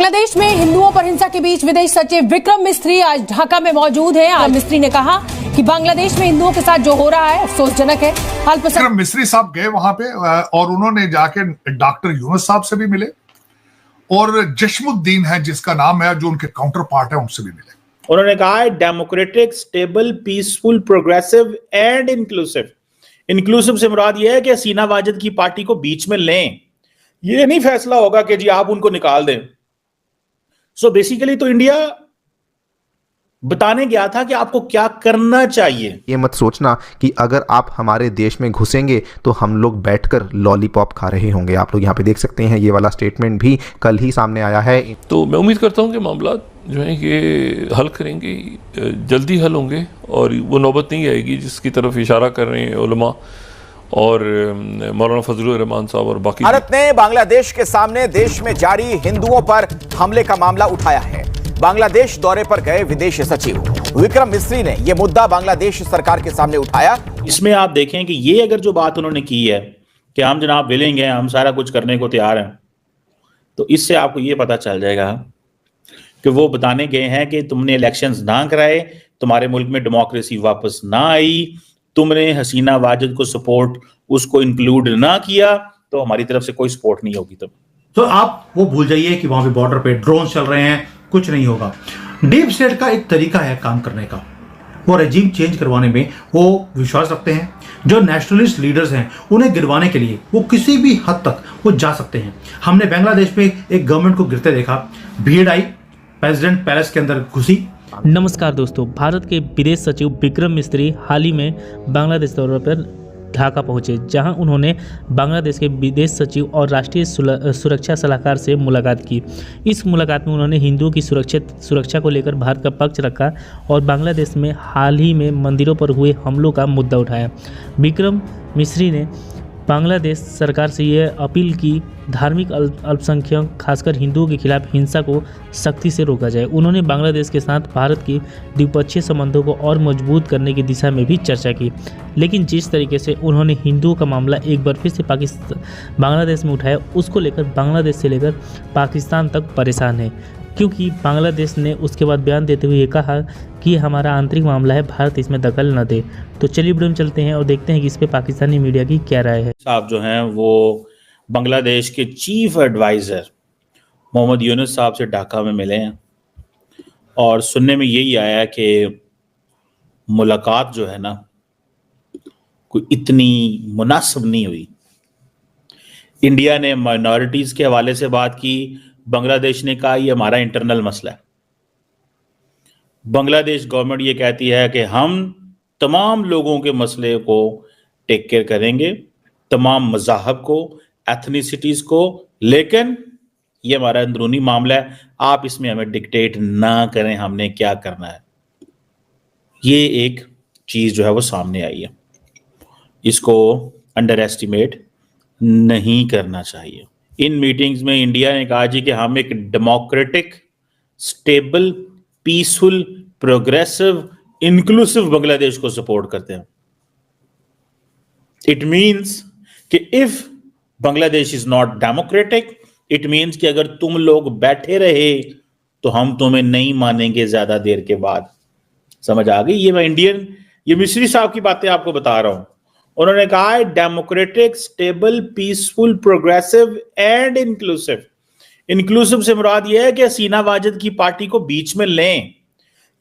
बांग्लादेश में हिंदुओं पर हिंसा के बीच विदेश सचिव विक्रम मिस्री आज ढाका में मौजूद हैं। आज मिस्री ने कहा कि बांग्लादेश में हिंदुओं के साथ जो हो रहा है अफसोसजनक है। विक्रम मिस्री साहब गए वहां पे और उन्होंने जाके डॉक्टर यूनुस साहब से भी मिले और जश्मुद्दीन है जिसका नाम है जो उनके काउंटर पार्ट है उनसे भी मिले। उन्होंने कहा है democratic, stable, peaceful, progressive and inclusive. Inclusive से मुराद यह है कि हसीना वाजिद की पार्टी को बीच में लें। ये नहीं फैसला होगा कि जी आप उनको निकाल दें। सो बेसिकली तो इंडिया बताने गया था कि आपको क्या करना चाहिए। ये मत सोचना कि अगर आप हमारे देश में घुसेंगे तो हम लोग बैठकर लॉलीपॉप खा रहे होंगे। आप लोग यहाँ पे देख सकते हैं ये वाला स्टेटमेंट भी कल ही सामने आया है। तो मैं उम्मीद करता हूँ कि मामला जो है ये हल करेंगे, जल्दी हल होंगे और वो नौबत नहीं आएगी जिसकी तरफ इशारा कर रहे हैं उलमा और मौलाना फजलुर रहमान साहब और बाकी। भारत ने बांग्लादेश के सामने देश में जारी हिंदुओं पर हमले का मामला उठाया है। बांग्लादेश दौरे पर गए विदेश सचिव विक्रम मिस्री ने यह मुद्दा बांग्लादेश सरकार के सामने उठाया। इसमें आप देखें कि ये अगर जो बात उन्होंने की है कि हम जनाब विलिंग हैं, हम सारा कुछ करने को तैयार हैं, तो इससे आपको ये पता चल जाएगा कि वो बताने गए हैं कि तुमने इलेक्शंस ना कराए, तुम्हारे मुल्क में डेमोक्रेसी वापस ना आई, तुमने हसीना वाजिद को सपोर्ट उसको इंक्लूड ना किया, तो हमारी तरफ से कोई सपोर्ट नहीं होगी। तो आप वो भूल जाइए कि वहां पे बॉर्डर पे ड्रोन चल रहे हैं, कुछ नहीं होगा। डीप स्टेट का एक तरीका है काम करने का, वो रेजिम चेंज करवाने में वो विश्वास रखते हैं। जो नेशनलिस्ट लीडर्स हैं उन्हें गिरवाने के लिए वो किसी भी हद तक वो जा सकते हैं। हमने बांग्लादेश में एक गवर्नमेंट को गिरते देखा, भीड़ आई, प्रेसिडेंट पैलेस के अंदर घुसी। नमस्कार दोस्तों, भारत के विदेश सचिव विक्रम मिस्री हाल ही में बांग्लादेश दौरे पर ढाका पहुंचे, जहां उन्होंने बांग्लादेश के विदेश सचिव और राष्ट्रीय सुरक्षा सलाहकार से मुलाकात की। इस मुलाकात में उन्होंने हिंदुओं की सुरक्षा को लेकर भारत का पक्ष रखा और बांग्लादेश में हाल ही में मंदिरों पर हुए हमलों का मुद्दा उठाया। विक्रम मिस्री ने बांग्लादेश सरकार से यह अपील की धार्मिक अल्पसंख्यक खासकर हिंदुओं के खिलाफ हिंसा को सख्ती से रोका जाए। उन्होंने बांग्लादेश के साथ भारत की द्विपक्षीय संबंधों को और मजबूत करने की दिशा में भी चर्चा की। लेकिन जिस तरीके से उन्होंने हिंदुओं का मामला एक बार फिर से बांग्लादेश में उठाया, उसको लेकर बांग्लादेश से लेकर पाकिस्तान तक परेशान है, क्योंकि बांग्लादेश ने उसके बाद बयान देते हुए कहा कि हमारा आंतरिक मामला है, भारत इसमें दखल न दे। तो चलिए वीडियो में चलते हैं और देखते हैं कि इस पे पाकिस्तानी मीडिया की क्या राय है। साहब जो हैं वो बांग्लादेश के चीफ एडवाइज़र मोहम्मद यूनुस साहब से ढाका में मिले हैं और सुनने में यही आया कि मुलाकात जो है ना कोई इतनी मुनासिब नहीं हुई। इंडिया ने माइनॉरिटीज़ के हवाले से बात की, बांग्लादेश ने कहा ये हमारा इंटरनल मसला है। बांग्लादेश गवर्नमेंट ये कहती है कि हम तमाम लोगों के मसले को टेक केयर करेंगे, तमाम मज़ाहब को, एथनिसिटीज़ को, लेकिन ये हमारा अंदरूनी मामला है, आप इसमें हमें डिक्टेट ना करें हमने क्या करना है। ये एक चीज़ जो है वो सामने आई है, इसको अंडर एस्टिमेट नहीं करना चाहिए। इन मीटिंग्स में इंडिया ने कहा जी कि हम एक democratic, stable, peaceful, progressive, inclusive Bangladesh को सपोर्ट करते हैं। इट मीन्स कि if Bangladesh is not democratic, it means कि अगर तुम लोग बैठे रहे तो हम तुम्हें नहीं मानेंगे ज्यादा देर के बाद। समझ आ गई? ये मिस्री साहब की बातें आपको बता रहा हूं। उन्होंने कहा है democratic, stable, peaceful, progressive and inclusive. Inclusive से मुराद यह है कि हसीना वाजिद की पार्टी को बीच में लें।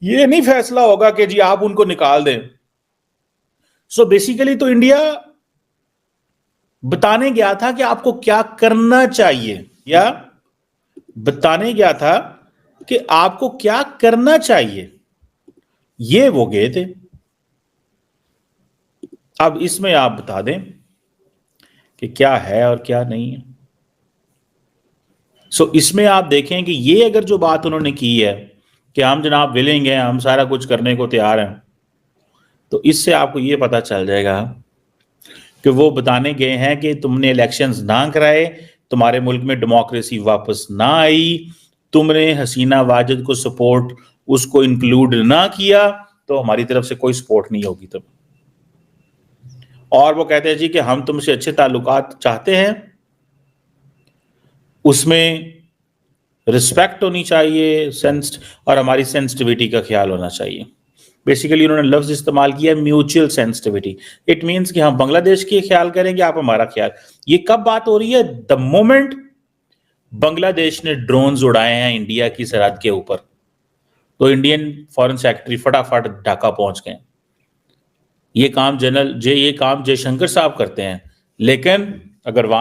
ये नहीं फैसला होगा कि जी आप उनको निकाल दें। सो बेसिकली तो इंडिया बताने गया था कि आपको क्या करना चाहिए, या बताने गया था कि आपको क्या करना चाहिए, ये वो गए थे। अब इसमें आप बता दें कि क्या है और क्या नहीं है। सो इसमें आप देखें कि ये अगर जो बात उन्होंने की है कि हम जनाब विलिंग हैं, हम सारा कुछ करने को तैयार हैं, तो इससे आपको ये पता चल जाएगा कि वो बताने गए हैं कि तुमने इलेक्शंस ना कराए, तुम्हारे मुल्क में डेमोक्रेसी वापस ना आई, तुमने हसीना वाजिद को सपोर्ट उसको इंक्लूड ना किया, तो हमारी तरफ से कोई सपोर्ट नहीं होगी तब। और वो कहते हैं जी कि हम तुमसे अच्छे ताल्लुकात चाहते हैं, उसमें रिस्पेक्ट होनी चाहिए, सेंस और हमारी सेंसिटिविटी का ख्याल होना चाहिए। बेसिकली उन्होंने लफ्ज इस्तेमाल किया म्यूचुअल सेंसिटिविटी। इट मीन्स कि हम बांग्लादेश की ख्याल करेंगे, आप हमारा ख्याल। ये कब बात हो रही है? द मोमेंट बांग्लादेश ने ड्रोन्स उड़ाए हैं इंडिया की सरहद के ऊपर, तो इंडियन फॉरेन सेक्रेटरी फटाफट ढाका पहुंच गए। ये काम जयशंकर साहब करते हैं, लेकिन अगर वहां